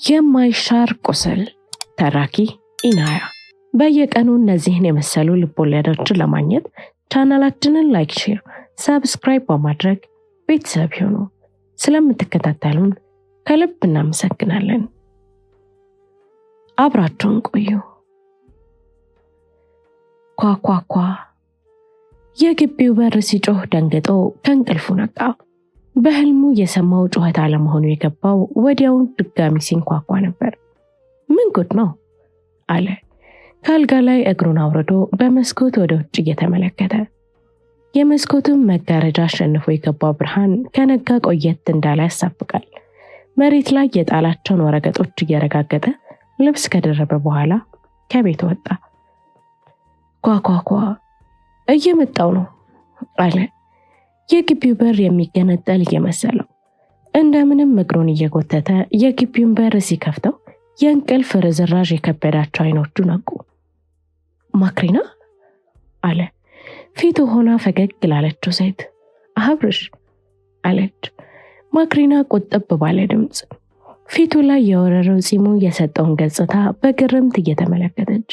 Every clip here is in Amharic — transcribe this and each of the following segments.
የማይሻር ቁስል ተራኪ ኢናያ። በየቀኑ እነዚህን የመሰሉ ልቦለዶችን ለማግኘት ቻናላችንን ላይክ፣ ሼር፣ ሰብስክራይብ በማድረግ ቤተሰብ ይሁኑ። ስለምትከታተሉን ከልብ እናመሰግናለን። አብራችሁን ቆዩ። ኳኳኳ። የግቢው በር ሲጮህ ደንግጦ ከእንቅልፉ ነቃ። በህልሙ የሰማው ጩኸት አለመሆኑ የገባው ወዲያው ድጋሚ ሲንኳኳ ነበር። ምን ጉድ ነው አለ። ካልጋ ላይ እግሩን አውርዶ በመስኮት ወደ ውጭ እየተመለከተ። የመስኮቱን መጋረጃ አሸንፎ የገባው ብርሃን ከነጋ ቆየት እንዳለ ያሳብቃል። መሬት ላይ የጣላቸውን ወረቀቶች እየረጋገጠ ልብስ ከደረበ በኋላ ከቤት ወጣ። ኳኳኳ። እየመጣው ነው አለ። የግቢው በር የሚገነጠል እየመሰለው እንደምንም እግሩን እየጎተተ የግቢውን በር ሲከፍተው የእንቅልፍ ርዝራዥ የከበዳቸው አይኖቹ ነቁ። ማክሪና አለ። ፊቱ ሆና ፈገግ ላለችው ሴት አብርሽ አለች። ማክሪና ቁጥብ ባለ ድምፅ ፊቱ ላይ የወረረው ፂሙ የሰጠውን ገጽታ በግርምት እየተመለከተች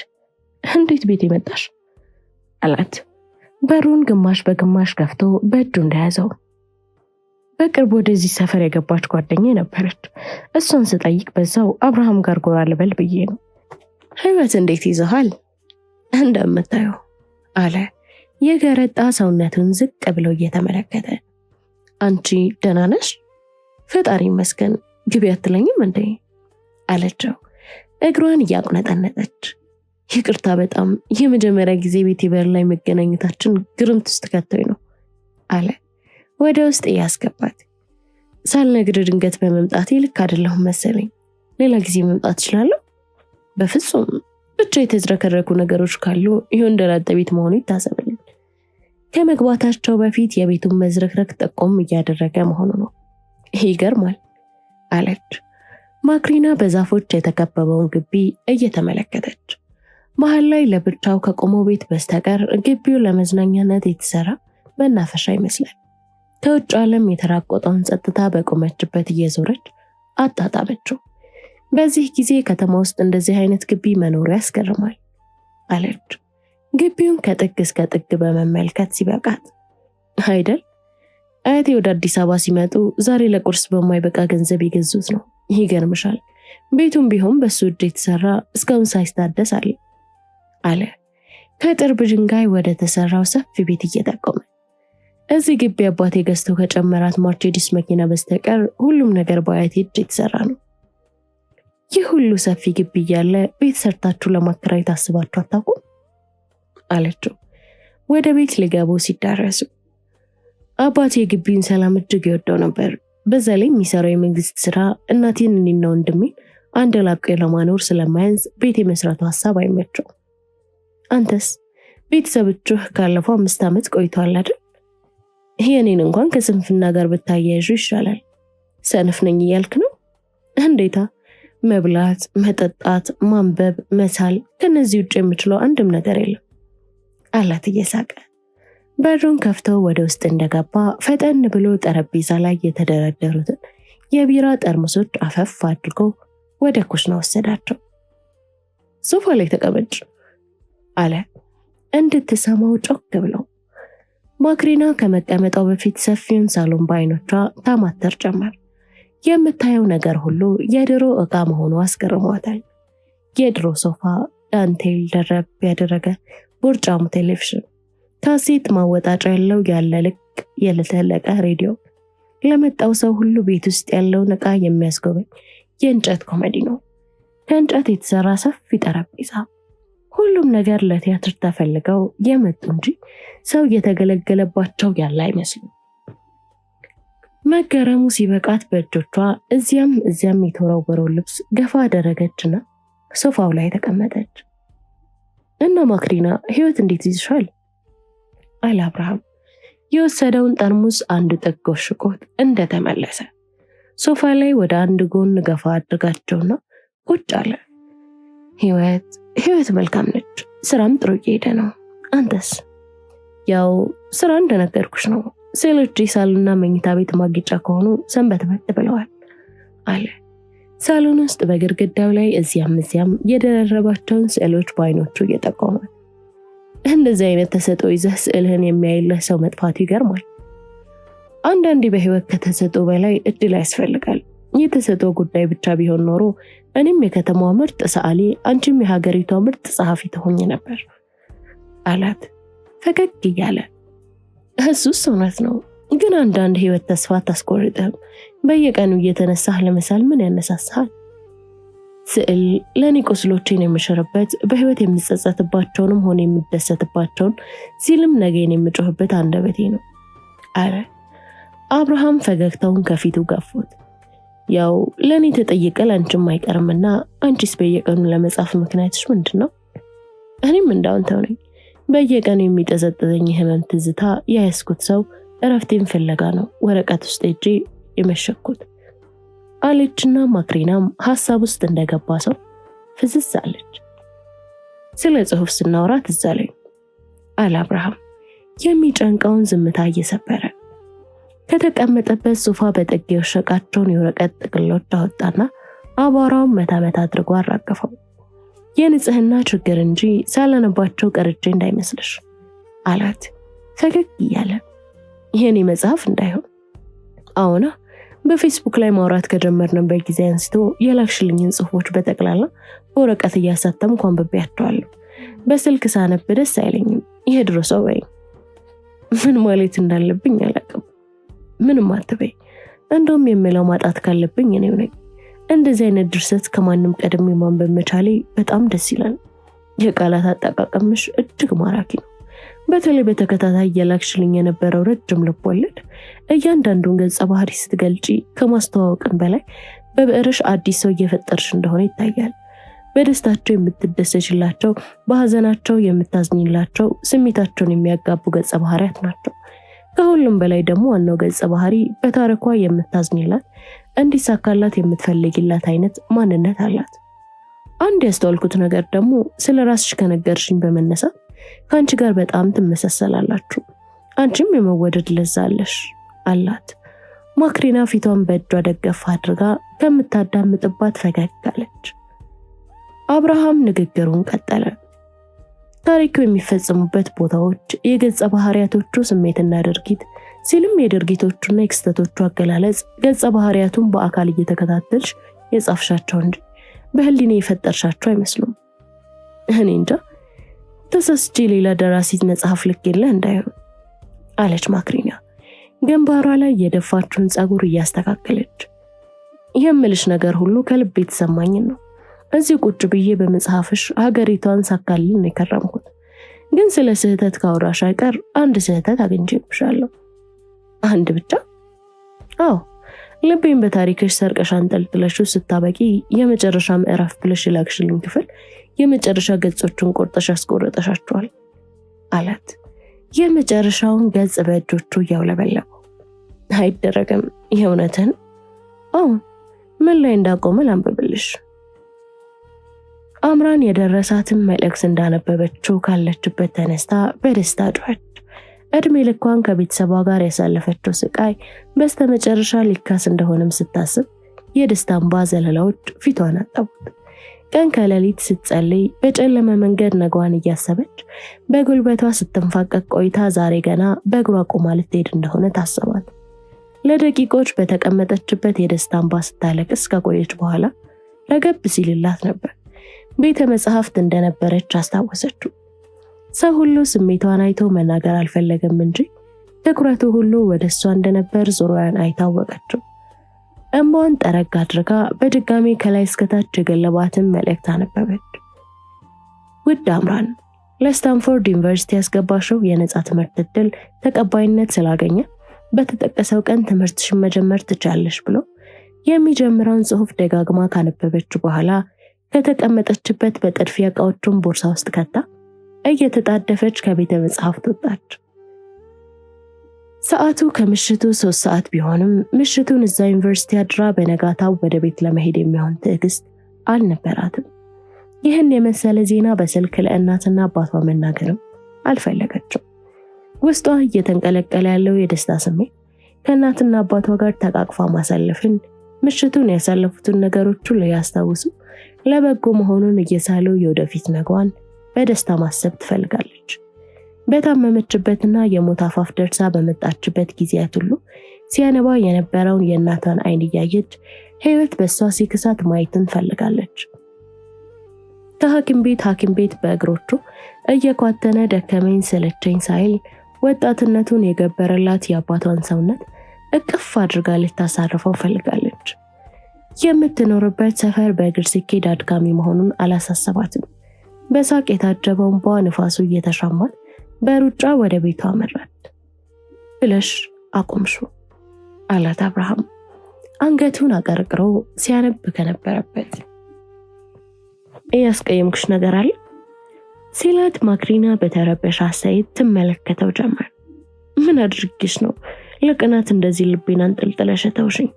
እንዴት ቤት ይመጣሽ አላት። በሩን ግማሽ በግማሽ ከፍቶ በእጁ እንደያዘው። በቅርብ ወደዚህ ሰፈር የገባች ጓደኛዬ ነበረች። እሷን ስጠይቅ በዛው አብርሃም ጋር ጎራ ልበል ብዬ ነው። ህይወት እንዴት ይዘሃል? እንደምታየው አለ የገረጣ ሰውነቱን ዝቅ ብሎ እየተመለከተ። አንቺ ደህና ነሽ? ፈጣሪ ይመስገን። ግቢ አትለኝም እንዴ አለችው እግሯን እያቁነጠነጠች። ይቅርታ በጣም የመጀመሪያ ጊዜ ቤት በር ላይ መገናኘታችን ግርምት ውስጥ ከተኝ ነው አለ ወደ ውስጥ እያስገባት። ሳልነግር ድንገት በመምጣቴ ልክ አይደለሁም መሰለኝ። ሌላ ጊዜ መምጣት እችላለሁ? በፍጹም። ብቻ የተዝረከረኩ ነገሮች ካሉ ይሁን እንደላጠ ቤት መሆኑ ይታሰብልኝ። ከመግባታቸው በፊት የቤቱን መዝረክረክ ጠቆም እያደረገ መሆኑ ነው። ይሄ ይገርማል አለች ማክሪና በዛፎች የተከበበውን ግቢ እየተመለከተች። መሃል ላይ ለብቻው ከቆመው ቤት በስተቀር ግቢው ለመዝናኛነት የተሰራ መናፈሻ ይመስላል። ከውጭ ዓለም የተራቆጠውን ጸጥታ በቆመችበት እየዞረች አጣጣመችው። በዚህ ጊዜ ከተማ ውስጥ እንደዚህ አይነት ግቢ መኖሩ ያስገርማል አለች ግቢውን ከጥግ እስከ ጥግ በመመልከት ሲበቃት። አይደል አያቴ ወደ አዲስ አበባ ሲመጡ ዛሬ ለቁርስ በማይበቃ ገንዘብ ይገዙት ነው። ይገርምሻል። ቤቱም ቢሆን በሱ እጅ የተሰራ እስካሁን ሳይስታደስ አለ ከጥርብ ድንጋይ ወደ ተሰራው ሰፊ ቤት እየጠቆመ። እዚህ ግቢ አባቴ ገዝተው ከጨመራት ማርቼዲስ መኪና በስተቀር ሁሉም ነገር በአያቴ እጅ የተሰራ ነው። ይህ ሁሉ ሰፊ ግቢ እያለ ቤት ሰርታችሁ ለማከራየት አስባችሁ አታውቁም? አለችው ወደ ቤት ሊገቡ ሲዳረሱ። አባቴ የግቢውን ሰላም እጅግ ይወደው ነበር። በዛ ላይ የሚሰራው የመንግስት ስራ እናቴን እኔና ወንድሜን አንድ ላቆ ለማኖር ስለማያንስ ቤት የመስራቱ ሐሳብ አይመቸው። አንተስ ቤተሰቦችህ ካለፈው 5 ዓመት ቆይቷል አይደል? እኔን እንኳን ከስንፍና ጋር ብታያይዙ ይሻላል። ሰነፍ ነኝ እያልክ ነው? እንዴታ! መብላት፣ መጠጣት፣ ማንበብ፣ መሳል ከነዚህ ውጭ የምችለው አንድም ነገር የለም አላት እየሳቀ። በሩን ከፍተው ወደ ውስጥ እንደገባ ፈጠን ብሎ ጠረጴዛ ላይ የተደረደሩትን የቢራ ጠርሙሶች አፈፍ አድርጎ ወደ ኩሽና ወሰዳቸው። ሶፋ ላይ ተቀመጭ አለ እንድትሰማው ጮክ ብሎ። ማክሪና ከመቀመጣው በፊት ሰፊውን ሳሎን በአይኖቿ ታማተር ጀመር። የምታየው ነገር ሁሉ የድሮ ዕቃ መሆኑ አስገርሟታል። የድሮ ሶፋ፣ ዳንቴል ደረብ ያደረገ ቦርጫሙ ቴሌቪዥን፣ ካሴት ማወጣጫ ያለው ያለ ልክ የለተለቀ ሬዲዮ፣ ለመጣው ሰው ሁሉ ቤት ውስጥ ያለውን ዕቃ የሚያስጎበኝ የእንጨት ኮሜዲ ነው። ከእንጨት የተሰራ ሰፊ ጠረጴዛ። ሁሉም ነገር ለቲያትር ተፈልገው የመጡ እንጂ ሰው የተገለገለባቸው ያለ አይመስልም። መገረሙ ሲበቃት በእጆቿ እዚያም የተወረወረው ልብስ ገፋ አደረገችና ሶፋው ላይ ተቀመጠች። እና ማክሪና ህይወት እንዴት ይዝሻል? አለ አብርሃም የወሰደውን ጠርሙስ አንድ ጥግ ወሽቆት እንደተመለሰ። ሶፋ ላይ ወደ አንድ ጎን ገፋ አድርጋቸውና ቁጭ አለ። ህይወት መልካም ነች። ስራም ጥሩ እየሄደ ነው። አንተስ? ያው ስራ እንደነገርኩሽ ነው። ሴሎች ሳልና መኝታ ቤት ማጌጫ ከሆኑ ሰንበትበት ብለዋል አለ ሳሎን ውስጥ በግድግዳው ላይ እዚያም እዚያም የደረረባቸውን ስዕሎች በአይኖቹ እየጠቆመ፣ እንደዚህ አይነት ተሰጥኦ ይዘህ ስዕልህን የሚያይልህ ሰው መጥፋቱ ይገርማል። አንዳንዴ በህይወት ከተሰጥኦ በላይ እድል ያስፈልጋል። የተሰጥኦ ጉዳይ ብቻ ቢሆን ኖሮ እኔም የከተማዋ ምርጥ ሰዓሊ፣ አንቺም የሀገሪቷ ምርጥ ጸሐፊ ትሆኝ ነበር አላት ፈገግ እያለ። እሱስ እውነት ነው፣ ግን አንዳንድ ህይወት ተስፋ አታስቆርጥህም። በየቀኑ እየተነሳህ ለመሳል ምን ያነሳሳሃል? ስዕል ለኔ ቁስሎቼን የምሽርበት፣ በህይወት የምጸጸትባቸውንም ሆነ የምደሰትባቸውን ሲልም ነገን የምጮህበት አንደበቴ ነው አለ። አብርሃም ፈገግታውን ከፊቱ ገፎት፣ ያው ለኔ ተጠይቀ ለአንቺም አይቀርምና አንቺስ በየቀኑ ለመጻፍ ምክንያትሽ ምንድነው? እኔም እንዳንተው ነኝ። በየቀኑ የሚጠዘጥዘኝ ህመም ትዝታ ያያስኩት ሰው እረፍቴን ፍለጋ ነው ወረቀት ውስጥ እጄ የመሸኩት አለችና ማክሪናም ሐሳብ ውስጥ እንደገባ ሰው ፍዝዝ አለች። ስለ ጽሑፍ ስናወራ ትዝ አለኝ አለ አብርሃም የሚጨንቀውን ዝምታ እየሰበረ። ከተቀመጠበት ሶፋ በጥግ የወሸቃቸውን የወረቀት ጥቅሎች አወጣና አቧራውን መታመት አድርጎ አራገፈው። የንጽህና ችግር እንጂ ሳላነባቸው ቀርቼ እንዳይመስልሽ አላት ፈገግ እያለ። ይሄኔ መጽሐፍ እንዳይሆን? አዎና፣ በፌስቡክ ላይ ማውራት ከጀመርንበት ጊዜ አንስቶ የላክሽልኝን ጽሑፎች በጠቅላላ በወረቀት እያሳተምኩ አንብቤያቸዋለሁ። በስልክ ሳነብ ደስ አይለኝም። ይሄ ድሮ ሰው በይ። ምን ማለት እንዳለብኝ አላውቅም። ምንም አትበይ። እንደውም የምለው ማጣት ካለብኝ እኔው ነኝ። እንደዚህ አይነት ድርሰት ከማንም ቀድሜ ማንበብ መቻሌ በጣም ደስ ይላል። የቃላት አጠቃቀምሽ እጅግ ማራኪ ነው። በተለይ በተከታታይ የላክሽልኝ የነበረው ረጅም ልቦለድ እያንዳንዱን ገጸ ባህሪ ስትገልጪ ከማስተዋወቅም በላይ በብዕርሽ አዲስ ሰው እየፈጠርሽ እንደሆነ ይታያል። በደስታቸው የምትደሰችላቸው፣ በሐዘናቸው የምታዝኝላቸው፣ ስሜታቸውን የሚያጋቡ ገጸ ባህሪያት ናቸው። ከሁሉም በላይ ደግሞ ዋናው ገጸ ባህሪ በታሪኳ የምታዝኝላት፣ እንዲሳካላት የምትፈልጊላት አይነት ማንነት አላት። አንድ ያስተዋልኩት ነገር ደግሞ ስለ ራስሽ ከነገርሽኝ በመነሳት ከአንቺ ጋር በጣም ትመሳሰላላችሁ። አንቺም የመወደድ ለዛ አለሽ አላት። ማክሪና ፊቷን በእጇ ደገፍ አድርጋ ከምታዳምጥባት ፈገግ አለች። አብርሃም ንግግሩን ቀጠለ። ታሪኩ የሚፈጸሙበት ቦታዎች፣ የገጸ ባህሪያቶቹ ስሜትና ድርጊት ሲልም የድርጊቶቹና የክስተቶቹ አገላለጽ ገጸ ባህሪያቱን በአካል እየተከታተልሽ የጻፍሻቸው እንጂ በህሊና የፈጠርሻቸው አይመስሉም። እኔ እንጃ ተሳስቼ ሌላ ደራሲት መጽሐፍ ልኬልህ እንዳይሆን አለች ማክሪና ግንባሯ ላይ የደፋችውን ጸጉር እያስተካከለች። የምልሽ ነገር ሁሉ ከልብ የተሰማኝን ነው። እዚህ ቁጭ ብዬ በመጽሐፍሽ ሀገሪቷን ሳካልል ነው የከረምኩት። ግን ስለ ስህተት ካወራሽ አይቀር አንድ ስህተት አግኝቼብሻለሁ። አንድ ብቻ? አዎ፣ ልቤን በታሪክሽ ሰርቀሽ አንጠልጥለሽው ስታበቂ የመጨረሻ ምዕራፍ ብለሽ የላክሽልኝ ክፍል የመጨረሻ ገጾቹን ቆርጠሽ አስቆርጠሻቸዋል አላት። የመጨረሻውን ገጽ በእጆቹ እያውለበለበው። አይደረግም። ይሄ እውነትን? አዎ፣ ምን ላይ እንዳቆመ ላንብብልሽ። አምራን የደረሳትን መልእክት እንዳነበበችው ካለችበት ተነስታ በደስታ ጮኸች። እድሜ ልኳን ከቤተሰቧ ጋር ያሳለፈችው ስቃይ በስተመጨረሻ ሊካስ እንደሆነም ስታስብ የደስታ እንባ ዘለላዎች ፊቷን አጠቡት። ቀን ከሌሊት ስትጸልይ በጨለመ መንገድ ነገዋን እያሰበች በጉልበቷ ስትንፋቀቅ ቆይታ ዛሬ ገና በእግሯ ቆማ ልትሄድ እንደሆነ ታሰባት። ለደቂቆች በተቀመጠችበት የደስታ እንባ ስታለቅስ ከቆየች በኋላ ረገብ ሲልላት ነበር። ቤተ መጽሐፍት እንደነበረች አስታወሰችው። ሰው ሁሉ ስሜቷን አይቶ መናገር አልፈለገም እንጂ ትኩረቱ ሁሉ ወደ እሷ እንደነበር ዙሪያዋን አይታወቀችው። እንባዋን ጠረግ አድርጋ በድጋሚ ከላይ እስከታች የገለባትን መልእክት አነበበች። ውድ አምራን፣ ለስታንፎርድ ዩኒቨርሲቲ ያስገባሽው የነጻ ትምህርት ዕድል ተቀባይነት ስላገኘ በተጠቀሰው ቀን ትምህርትሽን መጀመር ትቻለሽ ብሎ የሚጀምረውን ጽሑፍ ደጋግማ ካነበበች በኋላ ከተቀመጠችበት በጥድፊያ ዕቃዎቹን ቦርሳ ውስጥ ከታ እየተጣደፈች ከቤተ መጽሐፍት ወጣች። ሰዓቱ ከምሽቱ 3 ሰዓት ቢሆንም ምሽቱን እዛ ዩኒቨርሲቲ አድራ በነጋታው ወደ ቤት ለመሄድ የሚሆን ትዕግስት አልነበራትም። ይህን የመሰለ ዜና በስልክ ለእናትና አባቷ መናገርም አልፈለገችም። ውስጧ እየተንቀለቀለ ያለው የደስታ ስሜት ከእናትና አባቷ ጋር ተቃቅፋ ማሳለፍን ምሽቱን ያሳለፉትን ነገሮች ሁሉ ያስታውሱ ለበጎ መሆኑን እየሳሉ የወደፊት ነገዋን በደስታ ማሰብ ትፈልጋለች። በታመመችበትና የሞት አፋፍ ደርሳ በመጣችበት ጊዜያት ሁሉ ሲያነባ የነበረውን የእናቷን አይን እያየች ህይወት በሷ ሲክሳት ማየትን ፈልጋለች። ከሐኪም ቤት በእግሮቹ እየኳተነ ደከመኝ ሰለቸኝ ሳይል ወጣትነቱን የገበረላት የአባቷን ሰውነት እቅፍ አድርጋ ልታሳርፈው ፈልጋለች። የምትኖርበት ሰፈር በእግር ሲኬድ አድካሚ መሆኑን አላሳሰባትም። በሳቅ የታጀበውን ንፋሱ እየተሻማት በሩጫ ወደ ቤቷ አመራች። ብለሽ አቁምሹ አላት አብርሃም አንገቱን አቀርቅሮ ሲያነብ ከነበረበት። ያስቀየምኩሽ ነገር አለ ሲላት ማክሪና በተረበሸ አስተያየት ትመለከተው ጀመር። ምን አድርግሽ ነው ለቅናት እንደዚህ ልቤን አንጠልጥለሽ ተውሽኝ?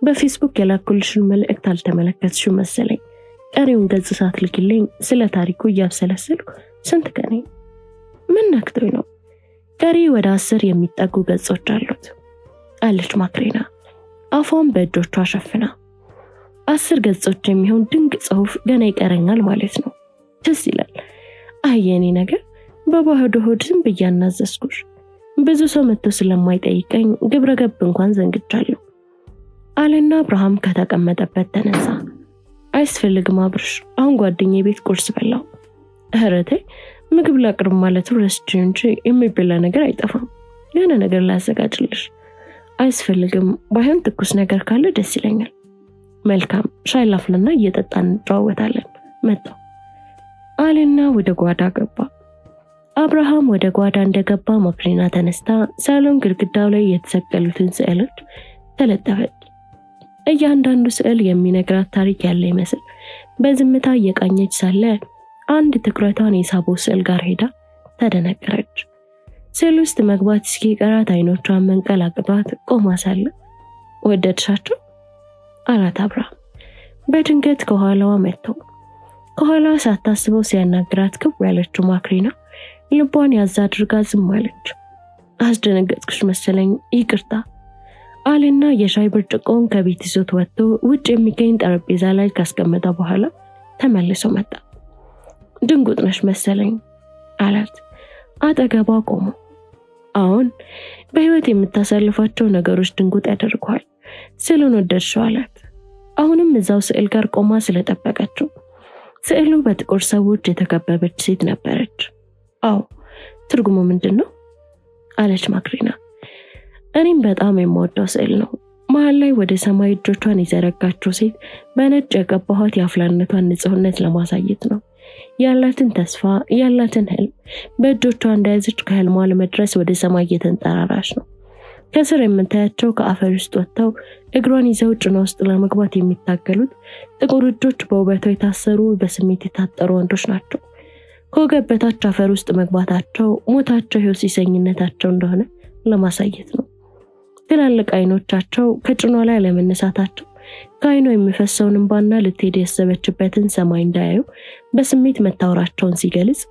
በፌስቡክ የላኩልሽን መልእክት አልተመለከትሽው መሰለኝ። ቀሪውን ገጽ ሳትልኪልኝ ስለ ታሪኩ እያብሰለሰልኩ ስንት ቀኔ። ምን ነክቶኝ ነው? ቀሪ ወደ 10 የሚጠጉ ገጾች አሉት አለች ማክሪና አፏን በእጆቿ ሸፍና። 10 ገጾች የሚሆን ድንቅ ጽሑፍ ገና ይቀረኛል ማለት ነው። ደስ ይላል። አየኔ ነገር በባህዶ ሆድ ዝም ብያናዘዝኩሽ። ብዙ ሰው መጥቶ ስለማይጠይቀኝ ግብረ ገብ እንኳን ዘንግቻለሁ አለና አብርሃም ከተቀመጠበት ተነሳ። አይስፈልግም አብርሽ፣ አሁን ጓደኛዬ ቤት ቁርስ በላው። እህረቴ ምግብ ላቅርብ ማለቱ ረስቼ እንጂ የሚበላ ነገር አይጠፋም። የሆነ ነገር ላዘጋጅልሽ። አይስፈልግም፣ ባይሆን ትኩስ ነገር ካለ ደስ ይለኛል። መልካም፣ ሻይ ላፍልና እየጠጣን እንጨዋወታለን። መጣሁ አለና ወደ ጓዳ ገባ። አብርሃም ወደ ጓዳ እንደገባ ማክሪና ተነስታ ሳሎን ግድግዳው ላይ የተሰቀሉትን ስዕሎች ተለጠፈች። እያንዳንዱ ስዕል የሚነግራት ታሪክ ያለ ይመስል በዝምታ እየቃኘች ሳለ አንድ ትኩረቷን የሳበው ስዕል ጋር ሄዳ ተደነቀረች። ስዕል ውስጥ መግባት እስኪቀራት አይኖቿን መንቀላቅጧት ቆማ ሳለ ወደድሻቸው አላት አብርሃም በድንገት ከኋላዋ መጥተው። ከኋላ ሳታስበው ሲያናግራት ክብ ያለችው ማክሪና ልቧን ያዝ አድርጋ ዝም አለች። አስደነገጥኩሽ መሰለኝ፣ ይቅርታ አለና የሻይ ብርጭቆውን ከቤት ይዞት ወጥቶ ውጭ የሚገኝ ጠረጴዛ ላይ ካስቀመጠ በኋላ ተመልሶ መጣ። ድንጉጥ ነሽ መሰለኝ አላት አጠገቧ ቆሞ። አሁን በህይወት የምታሳልፋቸው ነገሮች ድንጉጥ ያደርጓል። ስዕሉን ወደድሽው አላት። አሁንም እዛው ስዕል ጋር ቆማ ስለጠበቀችው። ስዕሉ በጥቁር ሰዎች የተከበበች ሴት ነበረች። አዎ፣ ትርጉሙ ምንድነው አለች ማክሪና። እኔም በጣም የምወደው ስዕል ነው። መሃል ላይ ወደ ሰማይ እጆቿን የዘረጋችው ሴት በነጭ የቀባኋት የአፍላነቷን ንጹህነት ለማሳየት ነው። ያላትን ተስፋ፣ ያላትን ህልም በእጆቿ እንደያዘች ከህልሟ ለመድረስ ወደ ሰማይ እየተንጠራራች ነው። ከስር የምታያቸው ከአፈር ውስጥ ወጥተው እግሯን ይዘው ጭኗ ውስጥ ለመግባት የሚታገሉት ጥቁር እጆች በውበቷ የታሰሩ በስሜት የታጠሩ ወንዶች ናቸው። ከወገብ በታች አፈር ውስጥ መግባታቸው ሞታቸው ህይወት ሲሰኝነታቸው እንደሆነ ለማሳየት ነው። ትላልቅ አይኖቻቸው ከጭኗ ላይ ለመነሳታቸው ከአይኗ የሚፈሰውን እንባና ልትሄድ ያሰበችበትን ሰማይ እንዳያዩ በስሜት መታወራቸውን ሲገልጽ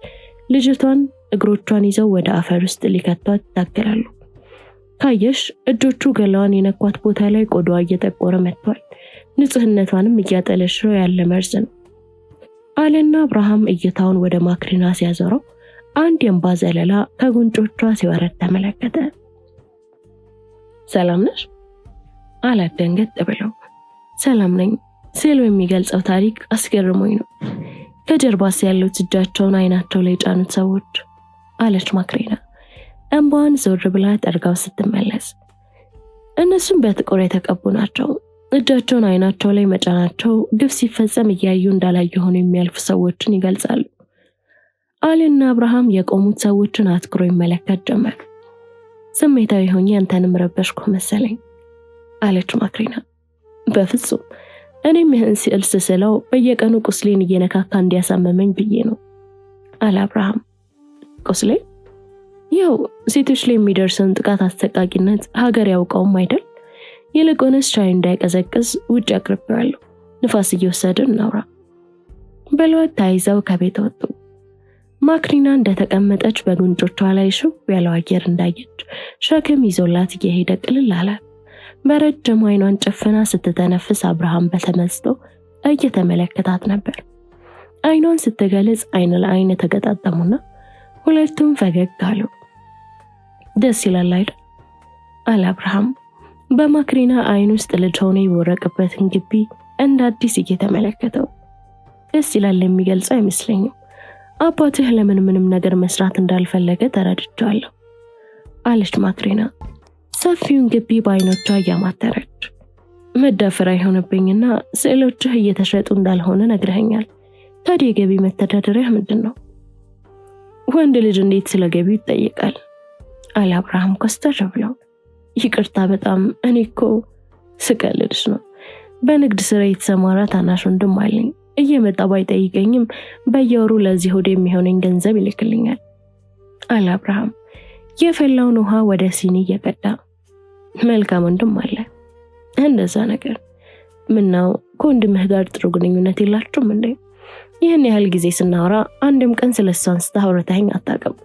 ልጅቷን እግሮቿን ይዘው ወደ አፈር ውስጥ ሊከቷት ይታገላሉ። ካየሽ እጆቹ ገላዋን የነኳት ቦታ ላይ ቆዳዋ እየጠቆረ መጥቷል። ንጹህነቷንም እያጠለሸው ያለ መርዝ ነው አለና አብርሃም እይታውን ወደ ማክሪና ሲያዞረው አንድ የእንባ ዘለላ ከጉንጮቿ ሲወረድ ተመለከተ። ሰላም ነሽ አላት ደንገጥ ብለው። ሰላም ነኝ። ስዕሉ የሚገልጸው ታሪክ አስገርሞኝ ነው። ከጀርባስ ያሉት እጃቸውን አይናቸው ላይ ጫኑት ሰዎች አለች ማክሪና እንባዋን ዞር ብላ ጠርጋው ስትመለስ። እነሱም በጥቁር የተቀቡ ናቸው። እጃቸውን አይናቸው ላይ መጫናቸው ግፍ ሲፈጸም እያዩ እንዳላዩ ሆኖ የሚያልፉ ሰዎችን ይገልጻሉ። አለና አብርሃም የቆሙት ሰዎችን አትኩሮ ይመለከት ጀመር። ስሜታዊ ሆኜ አንተንም ረበሽኩ መሰለኝ አለች ማክሪና። በፍጹም፣ እኔም ይህን ስዕል ስስለው በየቀኑ ቁስሌን እየነካካ እንዲያሳመመኝ ብዬ ነው አለ አብርሃም። ቁስሌ? ያው ሴቶች ላይ የሚደርሰውን ጥቃት አስተቃቂነት ሀገር ያውቀውም አይደል? ይልቁንስ ሻይ እንዳይቀዘቅዝ ውጭ አቅርቤዋለሁ። ንፋስ እየወሰድን እናውራ በለዋት ተያይዘው ከቤት ወጡ። ማክሪና እንደተቀመጠች በጉንጮቿ ላይ ሽው ያለው አየር እንዳየች ሸክም ይዞላት እየሄደ ቅልል አላት። በረጅም አይኗን ጨፍና ስትተነፍስ አብርሃም በተመስጦ እየተመለከታት ነበር። አይኗን ስትገልጽ አይን ለአይን ተገጣጠሙና ሁለቱም ፈገግ አሉ። ደስ ይላል አይደል? አለ አብርሃም በማክሪና አይን ውስጥ ልጅ ሆኖ የወረቀበትን ግቢ እንደ አዲስ እየተመለከተው። ደስ ይላል የሚገልጸው አይመስለኝም። አባትህ ለምን ምንም ነገር መስራት እንዳልፈለገ ተረድቻለሁ አለች ማክሪና ሰፊውን ግቢ በአይኖቿ እያማተረች። መዳፈር አይሆንብኝና ስዕሎችህ እየተሸጡ እንዳልሆነ ነግረኸኛል። ታዲያ የገቢ መተዳደሪያ ምንድን ነው? ወንድ ልጅ እንዴት ስለ ገቢው ይጠይቃል? አለ አብርሃም ኮስተር ብለው። ይቅርታ በጣም እኔ እኮ ስቀልድሽ ነው። በንግድ ስራ የተሰማራ ታናሽ ወንድም አለኝ። እየመጣ ባይጠይቀኝም በየወሩ ለዚህ ሆድ የሚሆነኝ ገንዘብ ይልክልኛል አለ አብርሃም የፈላውን ውሃ ወደ ሲኒ እየቀዳ። መልካም ወንድም አለ። እንደዛ ነገር ምነው ከወንድምህ ጋር ጥሩ ግንኙነት የላችሁም እንዴ? ይህን ያህል ጊዜ ስናወራ አንድም ቀን ስለሱ አንስተህ አውርተኸኝ አታውቅም።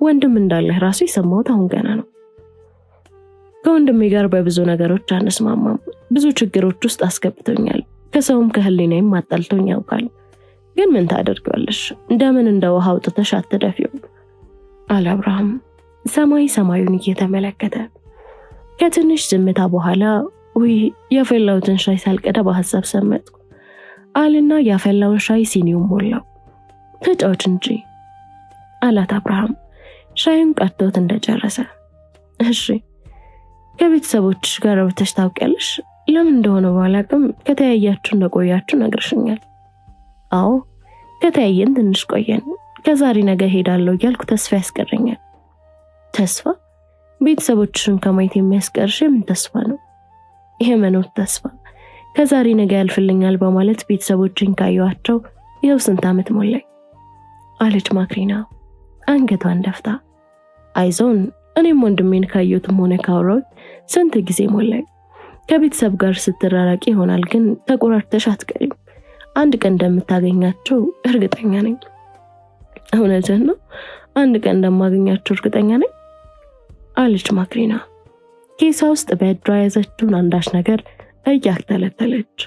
ወንድም እንዳለህ ራሱ የሰማሁት አሁን ገና ነው። ከወንድሜ ጋር በብዙ ነገሮች አንስማማም። ብዙ ችግሮች ውስጥ አስገብቶኛል። ከሰውም ከህሊናዬም አጣልቶኝ ያውቃል። ግን ምን ታደርጊዋለሽ? እንደምን እንደ ውሃ አውጥተሽ አትደፊው አለ አብርሃም ሰማዩን እየተመለከተ። ከትንሽ ዝምታ በኋላ ውይ ያፈላሁትን ሻይ ሳልቀዳ በሐሳብ ሰመጥኩ አልና ያፈላውን ሻይ ሲኒውን ሞላው። ተጫወች እንጂ አላት አብርሃም ሻዩን ቀድቶት እንደጨረሰ። እሺ ከቤተሰቦችሽ ጋር አውርተሽ ታውቂያለሽ? ለምን እንደሆነ ባላቅም ከተያያችሁ እንደቆያችሁ ነግረሽኛል። አዎ ከተያየን ትንሽ ቆየን። ከዛሬ ነገ ሄዳለሁ እያልኩ ተስፋ ያስቀረኛል። ተስፋ? ቤተሰቦችሽን ከማየት የሚያስቀርሽ ምን ተስፋ ነው? ይሄ መኖር ተስፋ። ከዛሬ ነገ ያልፍልኛል በማለት ቤተሰቦችን ካየኋቸው ይኸው ስንት ዓመት ሞላኝ አለች ማክሪና አንገቷን ደፍታ። አይዞን እኔም ወንድሜን ካየሁትም ሆነ ካወራሁት ስንት ጊዜ ሞላኝ። ከቤተሰብ ጋር ስትራራቂ ይሆናል፣ ግን ተቆራርተሽ አትቀሪም። አንድ ቀን እንደምታገኛቸው እርግጠኛ ነኝ። እውነትህን ነው? አንድ ቀን እንደማገኛቸው እርግጠኛ ነኝ አለች ማክሪና ኬሳ ውስጥ በእጇ ያዘችውን አንዳች ነገር እያክተለተለች።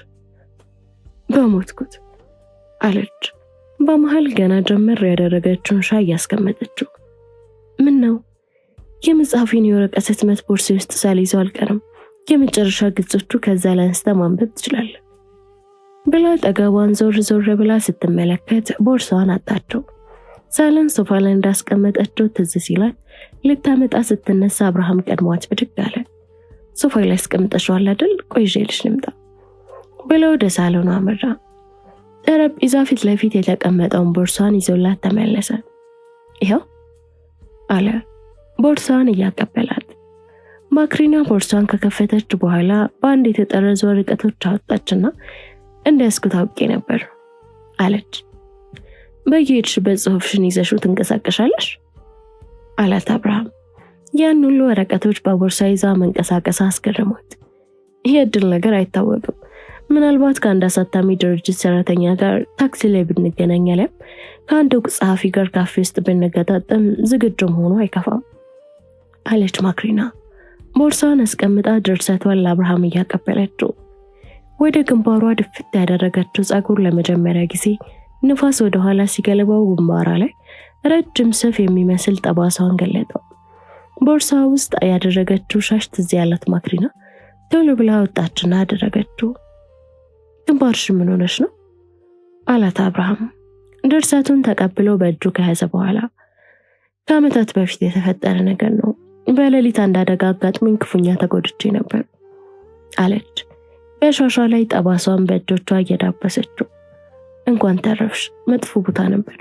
በሞትኩት አለች በመሃል ገና ጀመር ያደረገችውን ሻይ ያስቀመጠችው። ምን ነው? የመጽሐፌን የወረቀት ህትመት ቦርሴ ውስጥ ሳልይዘው አልቀርም። የመጨረሻ ገጾቹ ከዛ ላይ አንስተ ማንበብ ትችላለህ ብላ ጠገቧን ዞር ብላ ስትመለከት ቦርሳዋን አጣቸው። ሳለን ሶፋ ላይ እንዳስቀመጠችው ትዝ ሲላት ልታመጣ ስትነሳ አብርሃም ቀድሟት ብድግ አለ። ሶፋ ላይ አስቀምጠሽዋል አይደል? ቆይ ይዤልሽ ልምጣ ብለው ወደ ሳሎኑ አመራ። ጠረጴዛ ፊት ለፊት የተቀመጠውን ቦርሳዋን ይዞላት ተመለሰ። ይኸው አለ ቦርሳዋን እያቀበላት። ማክሪና ቦርሳዋን ከከፈተች በኋላ በአንድ የተጠረዙ ወረቀቶች አወጣችና እንደያዝኩት አውቄ ነበር አለች። በየሄድሽበት ጽሑፍሽን ይዘሽው ትንቀሳቀሻለሽ አላት አብርሃም። ያን ሁሉ ወረቀቶች በቦርሳ ይዛ መንቀሳቀስ አስገረሞት። ይሄ እድል ነገር አይታወቅም። ምናልባት ከአንድ አሳታሚ ድርጅት ሰራተኛ ጋር ታክሲ ላይ ብንገናኝ አለም ከአንድ ዕውቅ ጸሐፊ ጋር ካፌ ውስጥ ብንገጣጠም ዝግጁ መሆኑ አይከፋም አለች ማክሪና ቦርሳዋን አስቀምጣ ድርሰቷን ለአብርሃም እያቀበለችው። ወደ ግንባሯ ድፍት ያደረገችው ጸጉር ለመጀመሪያ ጊዜ ንፋስ ወደ ኋላ ሲገለባው ግንባሯ ላይ ረጅም ሰፍ የሚመስል ጠባሳዋን ገለጠው። ቦርሳዋ ውስጥ ያደረገችው ሻሽ ትዝ ያላት ማክሪና ቶሎ ብላ ወጣችና አደረገችው። ግንባርሽ ምን ሆነሽ ነው አላት አብርሃም ድርሰቱን ተቀብሎ በእጁ ከያዘ በኋላ። ከዓመታት በፊት የተፈጠረ ነገር ነው። በሌሊት አንድ አደጋ አጋጥሞኝ ክፉኛ ተጎድቼ ነበር አለች በሻሿ ላይ ጠባሷን በእጆቿ እየዳበሰችው። እንኳን ተረፍሽ፣ መጥፎ ቦታ ነበር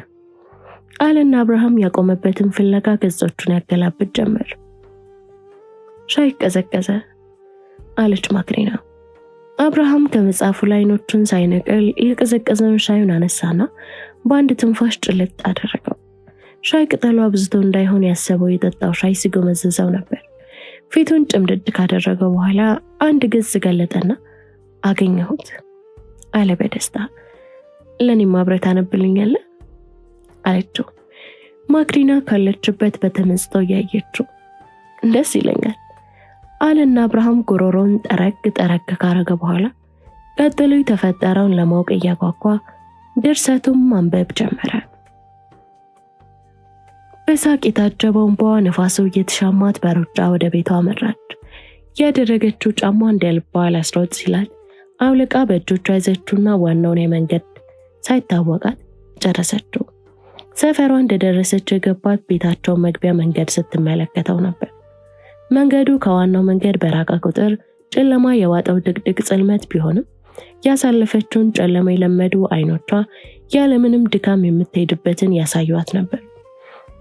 አለና አብርሃም ያቆመበትን ፍለጋ ገጾቹን ያገላብጥ ጀመር። ሻይ ቀዘቀዘ አለች ማክሪና። አብርሃም ከመጽሐፉ ላይ አይኖቹን ሳይነቅል የቀዘቀዘውን ሻዩን አነሳና በአንድ ትንፋሽ ጭልጥ አደረገው። ሻይ ቅጠሉ አብዝቶ እንዳይሆን ያሰበው የጠጣው ሻይ ሲጎመዘዘው ነበር። ፊቱን ጭምድድ ካደረገው በኋላ አንድ ገጽ ገለጠና አገኘሁት አለ በደስታ። ለኔም ማብረት አነብልኛለህ አለችው። ማክሪና ካለችበት በተመስጦ ያየችው። ደስ ይለኛል አለና አብርሃም ጉሮሮን ጠረግ ካረገ በኋላ ቀጥሎ የተፈጠረውን ለማወቅ እያጓጓ ድርሰቱን ማንበብ ጀመረ። በሳቅ የታጀበው እንባዋ ነፋሱ እየተሻማት በሩጫ ወደ ቤቷ አመራች። ያደረገችው ጫማ እንደልቧ አላስሮጥ ሲላት አውልቃ በእጆቿ ያዘችውና ዋናውን የመንገድ ሳይታወቃት ጨረሰችው። ሰፈሯ እንደደረሰች የገባት ቤታቸው መግቢያ መንገድ ስትመለከተው ነበር። መንገዱ ከዋናው መንገድ በራቀ ቁጥር ጨለማ የዋጠው ድቅድቅ ጽልመት ቢሆንም ያሳለፈችውን ጨለማ የለመዱ አይኖቿ ያለምንም ድካም የምትሄድበትን ያሳዩት ነበር።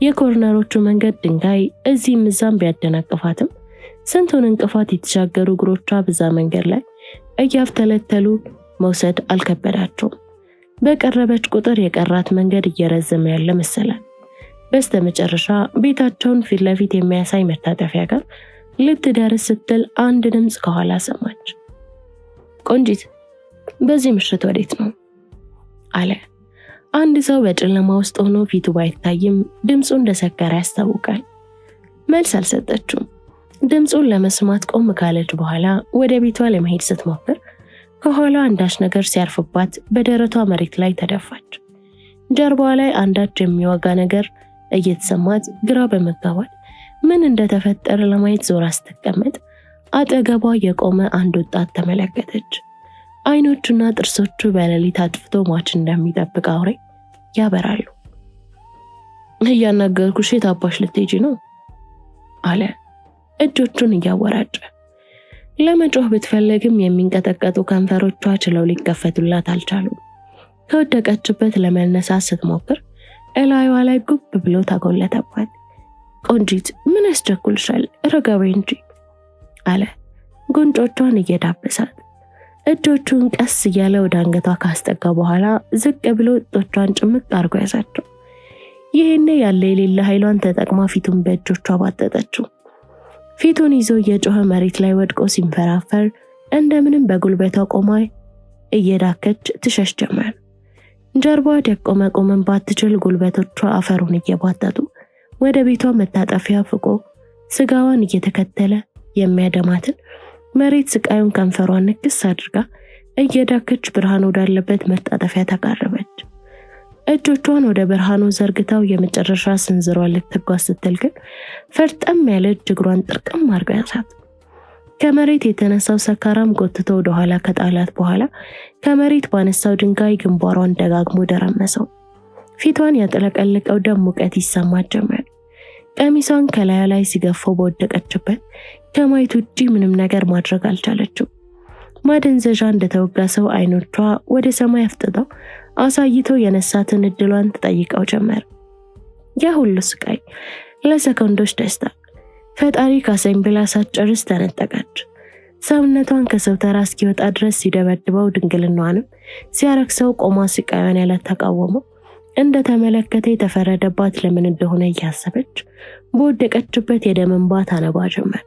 የኮርነሮቹ መንገድ ድንጋይ እዚህም እዛም ቢያደናቅፋትም ስንቱን እንቅፋት የተሻገሩ እግሮቿ በዛ መንገድ ላይ እያፍተለተሉ መውሰድ አልከበዳቸውም። በቀረበች ቁጥር የቀራት መንገድ እየረዘመ ያለ መሰላት። በስተመጨረሻ ቤታቸውን ፊት ለፊት የሚያሳይ መታጠፊያ ጋር ልትደርስ ስትል አንድ ድምፅ ከኋላ ሰማች። ቆንጂት፣ በዚህ ምሽት ወዴት ነው? አለ። አንድ ሰው በጨለማ ውስጥ ሆኖ ፊቱ ባይታይም ድምፁ እንደሰከረ ያስታውቃል። መልስ አልሰጠችውም። ድምፁን ለመስማት ቆም ካለች በኋላ ወደ ቤቷ ለመሄድ ስትሞክር ከኋላ አንዳች ነገር ሲያርፍባት በደረቷ መሬት ላይ ተደፋች። ጀርባዋ ላይ አንዳች የሚወጋ ነገር እየተሰማት ግራ በመጋባት ምን እንደተፈጠረ ለማየት ዞራ ስትቀመጥ አጠገቧ የቆመ አንድ ወጣት ተመለከተች። አይኖቹና ጥርሶቹ በሌሊት አጥፍቶ ሟች እንደሚጠብቅ አውሬ ያበራሉ። እያናገርኩሽ የት አባሽ ልትሄጂ ነው? አለ እጆቹን እያወራጨ። ለመጮህ ብትፈልግም የሚንቀጠቀጡ ከንፈሮቿ ችለው ሊከፈቱላት አልቻሉም። ከወደቀችበት ለመነሳት ስትሞክር እላዩዋ ላይ ጉብ ብሎ ታጎለተባት። ቆንጂት፣ ምን ያስቸኩልሻል? ረጋ በይ እንጂ አለ ጉንጮቿን እየዳበሳት። እጆቹን ቀስ እያለ ወደ አንገቷ ካስጠጋ በኋላ ዝቅ ብሎ ጡቶቿን ጭምቅ አድርጎ ያዛቸው። ይህኔ ያለ የሌለ ኃይሏን ተጠቅማ ፊቱን በእጆቿ ባጠጠችው። ፊቱን ይዞ እየጮኸ መሬት ላይ ወድቆ ሲንፈራፈር እንደምንም በጉልበቷ ቆማ እየዳከች ትሸሽ ጀመር። ጀርባዋ ደቆ መቆምን ባትችል ጉልበቶቿ አፈሩን እየቧጠጡ ወደ ቤቷ መታጠፊያ ፍቆ ስጋዋን እየተከተለ የሚያደማትን መሬት ስቃዩን ከንፈሯን ንክስ አድርጋ እየዳከች ብርሃን ወዳለበት መታጠፊያ ተቃረበች። እጆቿን ወደ ብርሃኑ ዘርግታው የመጨረሻ ስንዝሯን ልትጓዝ ስትል ግን ፈርጠም ያለ እግሯን ጥርቅም አድርጋ ያዛት። ከመሬት የተነሳው ሰካራም ጎትቶ ወደ ኋላ ከጣላት በኋላ ከመሬት ባነሳው ድንጋይ ግንባሯን ደጋግሞ ደረመሰው። ፊቷን ያጠለቀለቀው ደም ሙቀት ይሰማት ጀመር። ቀሚሷን ከላዩ ላይ ሲገፋው በወደቀችበት ከማየት ውጪ ምንም ነገር ማድረግ አልቻለችም። ማደንዘዣ እንደተወጋ ሰው አይኖቿ ወደ ሰማይ አፍጥጠው አሳይተው የነሳትን እድሏን ተጠይቀው ጀመር። ያ ሁሉ ስቃይ ለሰከንዶች ደስታ ፈጣሪ ካሰኝ ብላ ሳትጨርስ ተነጠቀች። ሰውነቷን ከሰው ተራ እስኪወጣ ድረስ ሲደበድበው ድንግልናዋንም ሲያረክሰው ቆማ ስቃዩን ያላተቃወመው እንደተመለከተ የተፈረደባት ለምን እንደሆነ እያሰበች በወደቀችበት የደም እንባ ታነባ ጀመር።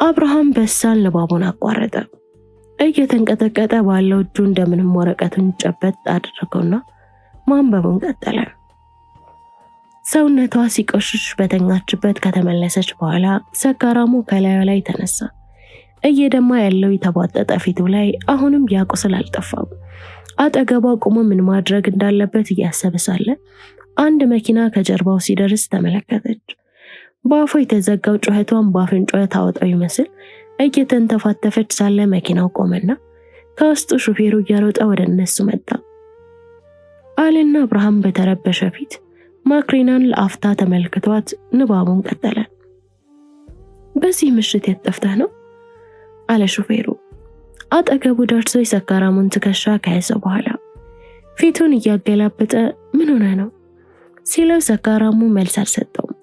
አብርሃም በሳል ንባቡን አቋረጠ። እየተንቀጠቀጠ ባለው እጁ እንደምንም ወረቀቱን ጨበጥ አደረገውና ማንበቡን ቀጠለ። ሰውነቷ ሲቆሽሽ በተኛችበት ከተመለሰች በኋላ ሰካራሙ ከላዩ ላይ ተነሳ። እየደማ ያለው የተቧጠጠ ፊቱ ላይ አሁንም ያ ቁስል አልጠፋም። አጠገቧ ቆሞ ምን ማድረግ እንዳለበት እያሰበ ሳለ አንድ መኪና ከጀርባው ሲደርስ ተመለከተች። በአፏ የተዘጋው ጩኸቷን በአፍንጫዋ ታወጣው ይመስል እየተንተፋተፈች ሳለ መኪናው ቆመና ከውስጡ ሹፌሩ እየሮጠ ወደ እነሱ መጣ። አለና አብርሃም በተረበሸ ፊት ማክሪናን ለአፍታ ተመልክቷት ንባቡን ቀጠለ። በዚህ ምሽት የት ጠፍተህ ነው? አለ ሹፌሩ። አጠገቡ ደርሶ የሰካራሙን ትከሻ ከያዘ በኋላ ፊቱን እያገላበጠ ምን ሆነ ነው ሲለው ሰካራሙ መልስ አልሰጠውም።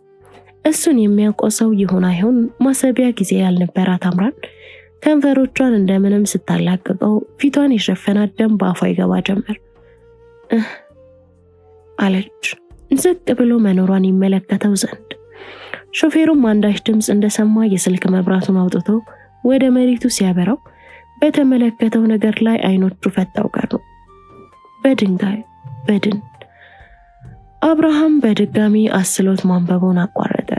እሱን የሚያውቀው ሰው ይሁን አይሁን ማሰቢያ ጊዜ ያልነበራት አምራን ከንፈሮቿን እንደምንም ስታላቅቀው ፊቷን የሸፈናት ደም በአፏ ይገባ ጀመር። አለች ዝቅ ብሎ መኖሯን ይመለከተው ዘንድ። ሾፌሩም አንዳች ድምፅ እንደሰማ የስልክ መብራቱን አውጥቶ ወደ መሬቱ ሲያበራው በተመለከተው ነገር ላይ አይኖቹ ፈጣው ቀሩ። በድንጋይ በድን። አብርሃም በድጋሚ አስሎት ማንበቡን አቋረጠ።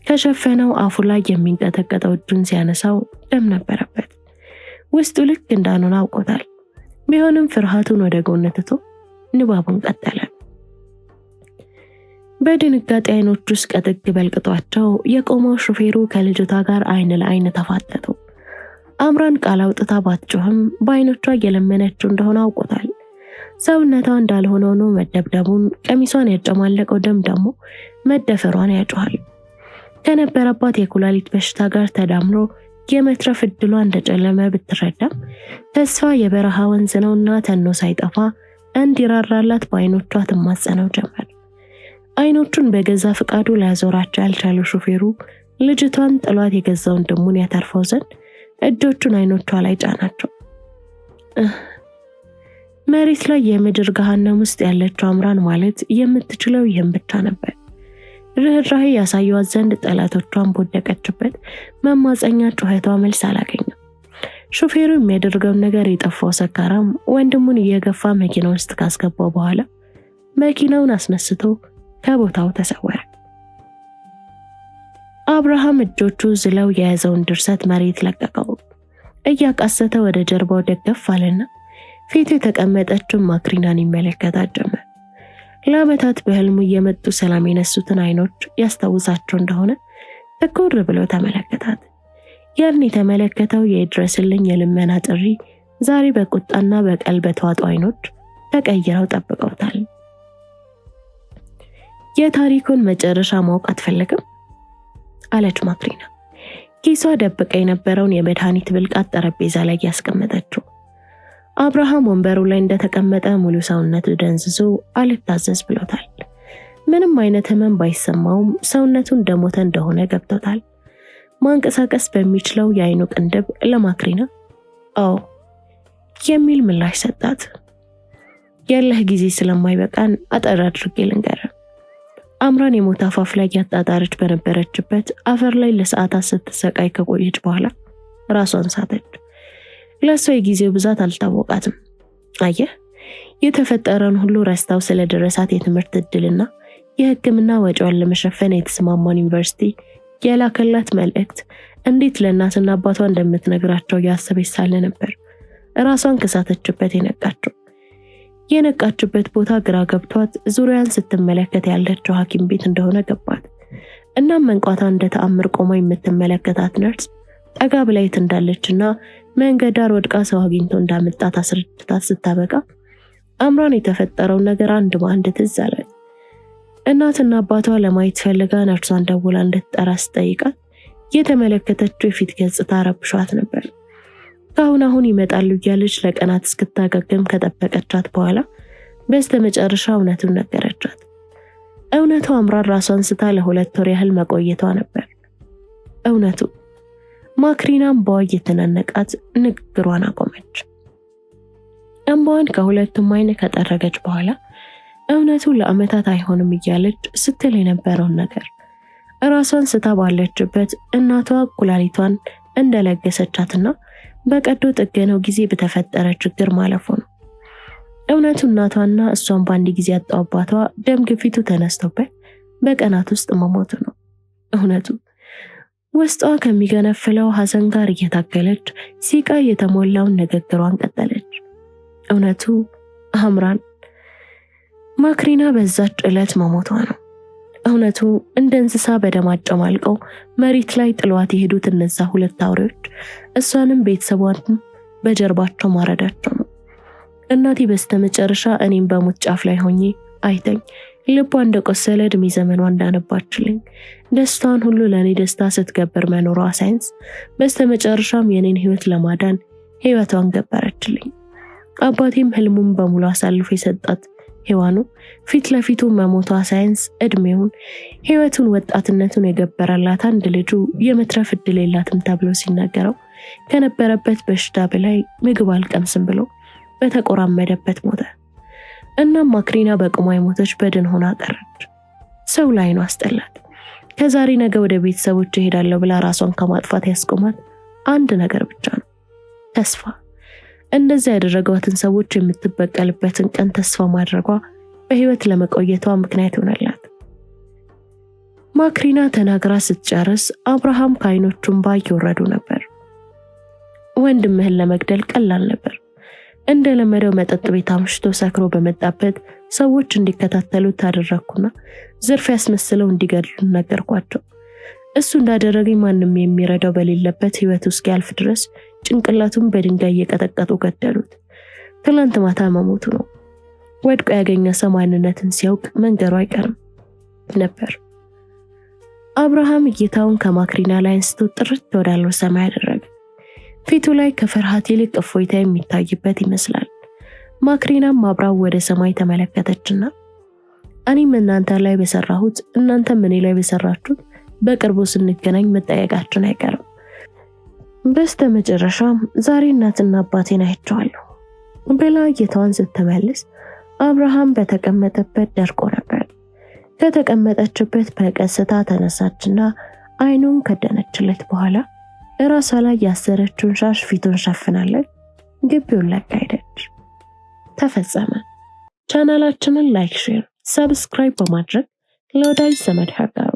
ከሸፈነው አፉ ላይ የሚንቀጠቀጠው እጁን ሲያነሳው ደም ነበረበት። ውስጡ ልክ እንዳልሆነ አውቆታል። ቢሆንም ፍርሃቱን ወደ ጎን ትቶ ንባቡን ቀጠለ። በድንጋጤ አይኖቹ ውስጥ ቀጥቅ በልቅጧቸው የቆመው ሹፌሩ ከልጅቷ ጋር አይን ለአይን ተፋጠጡ። አምራን ቃል አውጥታ ባትጮህም በአይኖቿ እየለመነችው እንደሆነ አውቆታል። ሰውነቷ እንዳልሆነ ሆኖ መደብደቡን፣ ቀሚሷን ያጨማለቀው ደም ደግሞ መደፈሯን ያጮሃል። ከነበረባት የኩላሊት በሽታ ጋር ተዳምሮ የመትረፍ እድሏ እንደጨለመ ብትረዳም ተስፋ የበረሃ ወንዝ ነውና ተኖ ሳይጠፋ እንዲራራላት በአይኖቿ ትማጸነው ጀመር። አይኖቹን በገዛ ፍቃዱ ሊያዞራቸው ያልቻለው ሹፌሩ ልጅቷን ጥሏት የገዛ ወንድሙን ያተርፈው ዘንድ እጆቹን አይኖቿ ላይ ጫናቸው። መሬት ላይ የምድር ገሃነም ውስጥ ያለችው አምራን ማለት የምትችለው ይህም ብቻ ነበር። ርህራሄ ያሳዩት ዘንድ ጠላቶቿን በወደቀችበት መማፀኛ ጩኸቷ መልስ አላገኘም። ሹፌሩ የሚያደርገውን ነገር የጠፋው ሰካራም ወንድሙን እየገፋ መኪና ውስጥ ካስገባው በኋላ መኪናውን አስነስቶ ከቦታው ተሰወረ። አብርሃም እጆቹ ዝለው የያዘውን ድርሰት መሬት ለቀቀው። እያቃሰተ ወደ ጀርባው ደገፍ አለና ፊቱ የተቀመጠችው ማክሪናን ይመለከታት ጀመር። ለዓመታት በህልሙ እየመጡ ሰላም የነሱትን አይኖች ያስታውሳቸው እንደሆነ ትኩር ብሎ ተመለከታት። ያን የተመለከተው የድረስልኝ የልመና ጥሪ ዛሬ በቁጣና በቀል በተዋጡ አይኖች ተቀይረው ጠብቀውታል። የታሪኩን መጨረሻ ማወቅ አትፈልግም? አለች ማክሪና ኪሷ ደብቃ የነበረውን የመድኃኒት ብልቃጥ ጠረጴዛ ላይ ያስቀመጠችው። አብርሃም ወንበሩ ላይ እንደተቀመጠ ሙሉ ሰውነቱ ደንዝዞ አልታዘዝ ብሎታል። ምንም አይነት ህመም ባይሰማውም ሰውነቱ እንደሞተ እንደሆነ ገብቶታል። ማንቀሳቀስ በሚችለው የአይኑ ቅንድብ ለማክሪና አዎ የሚል ምላሽ ሰጣት። ያለህ ጊዜ ስለማይበቃን አጠር አድርጌ ልንገርህ። አምራን የሞት አፋፍ ላይ ያጣጣረች በነበረችበት አፈር ላይ ለሰዓታት ስትሰቃይ ከቆየች በኋላ ራሷን ሳተች። ለሷ የጊዜው ብዛት አልታወቃትም። አየህ፣ የተፈጠረውን ሁሉ ረስታው ስለደረሳት የትምህርት እድልና የሕክምና ወጪዋን ለመሸፈን የተስማማን ዩኒቨርሲቲ የላከላት መልእክት እንዴት ለእናትና አባቷ እንደምትነግራቸው ያሰበች ሳለ ነበር ራሷን ከሳተችበት የነቃችው። የነቃችበት ቦታ ግራ ገብቷት ዙሪያን ስትመለከት ያለችው ሐኪም ቤት እንደሆነ ገባት። እናም መንቋታ እንደ ተአምር ቆማ የምትመለከታት ነርስ ጠጋ ብላይት እንዳለችና መንገድ ዳር ወድቃ ሰው አግኝቶ እንዳመጣት አስረድታት ስታበቃ አምራን የተፈጠረው ነገር አንድ በአንድ ትዝ አላት። እናትና አባቷ ለማየት ፈልጋ ነርሷን ደውላ እንድትጠራ ስትጠይቃት የተመለከተችው የፊት ገጽታ ረብሿት ነበር። አሁን ይመጣሉ እያለች ለቀናት እስክታገግም ከጠበቀቻት በኋላ በስተመጨረሻ እውነቱን ነገረቻት። እውነቱ አምራን ራሷን ስታ ለ2 ወር ያህል መቆየቷ ነበር። እውነቱ ማክሪናም በዋ እየተናነቃት ንግግሯን አቆመች። እንባዋን ከሁለቱም አይን ከጠረገች በኋላ እውነቱ ለዓመታት አይሆንም እያለች ስትል የነበረውን ነገር ራሷን ስታ ባለችበት እናቷ ኩላሊቷን እንደለገሰቻትና በቀዶ ጥገናው ጊዜ በተፈጠረ ችግር ማለፉ ነው። እውነቱ እናቷና እሷን በአንድ ጊዜ ያጣው አባቷ ደም ግፊቱ ተነስቶበት በቀናት ውስጥ መሞቱ ነው። እውነቱ ውስጧ ከሚገነፍለው ሐዘን ጋር እየታገለች ሲቃ የተሞላውን ንግግሯን ቀጠለች። እውነቱ አምራን ማክሪና በዛች ዕለት መሞቷ ነው። እውነቱ እንደ እንስሳ በደም አጨማልቀው መሬት ላይ ጥሏት የሄዱት እነዛ 2 አውሬዎች እሷንም ቤተሰቧንም በጀርባቸው ማረዳቸው ነው። እናቴ በስተመጨረሻ እኔም በሞት ጫፍ ላይ ሆኜ አይተኝ ልቧ እንደቆሰለ እድሜ ዘመኗ እንዳነባችልኝ ደስታዋን ሁሉ ለኔ ደስታ ስትገበር መኖሯ ሳይንስ በስተመጨረሻም የኔን ህይወት ለማዳን ህይወቷን ገበረችልኝ። አባቴም ህልሙን በሙሉ አሳልፎ የሰጣት ሔዋኑ ፊት ለፊቱ መሞቷ ሳይንስ እድሜውን ህይወቱን ወጣትነቱን የገበረላት አንድ ልጁ የመትረፍ እድል የላትም ተብሎ ሲናገረው ከነበረበት በሽታ በላይ ምግብ አልቀምስም ብሎ በተቆራመደበት ሞተ። እናም ማክሪና በቁሟ የሞተች በድን ሆና ቀረች። ሰው ላይ ነው አስጠላት። ከዛሬ ነገ ወደ ቤተሰቦች እሄዳለሁ ብላ ራሷን ከማጥፋት ያስቆማት አንድ ነገር ብቻ ነው፣ ተስፋ። እንደዛ ያደረጓትን ሰዎች የምትበቀልበትን ቀን ተስፋ ማድረጓ በህይወት ለመቆየቷ ምክንያት ሆነላት። ማክሪና ተናግራ ስትጨርስ አብርሃም ከዓይኖቹም እየወረዱ ነበር። ወንድምህን ለመግደል ቀላል ነበር። እንደለመደው መጠጥ ቤት አምሽቶ ሰክሮ በመጣበት ሰዎች እንዲከታተሉት አደረኩና ዝርፊያ ያስመስለው እንዲገድሉ ነገርኳቸው። እሱ እንዳደረገኝ ማንም የሚረዳው በሌለበት ህይወቱ እስኪያልፍ ድረስ ጭንቅላቱን በድንጋይ እየቀጠቀጡ ገደሉት። ትላንት ማታ መሞቱ ነው። ወድቆ ያገኘ ሰው ማንነትን ሲያውቅ መንገሩ አይቀርም ነበር። አብርሃም እይታውን ከማክሪና ላይ አንስቶ ጥርት ወዳለው ሰማይ አደረገ። ፊቱ ላይ ከፍርሃት ይልቅ እፎይታ የሚታይበት ይመስላል። ማክሪናም አብራው ወደ ሰማይ ተመለከተችና እኔም እናንተ ላይ በሰራሁት እናንተም እኔ ላይ በሰራችሁት በቅርቡ ስንገናኝ መጠየቃችን አይቀርም። በስተመጨረሻም ዛሬ እናትና አባቴን አይቼዋለሁ ብላ እይታዋን ስትመልስ አብርሃም በተቀመጠበት ደርቆ ነበር። ከተቀመጠችበት በቀስታ ተነሳችና አይኑን ከደነችለት በኋላ ራሷ ላይ ያሰረችውን ሻሽ ፊቱን ሸፍናለች። ግቢውን ለቃ ሄደች። ተፈጸመ። ቻናላችንን ላይክ፣ ሼር፣ ሰብስክራይብ በማድረግ ለወዳጅ ዘመድ ያጋሩ።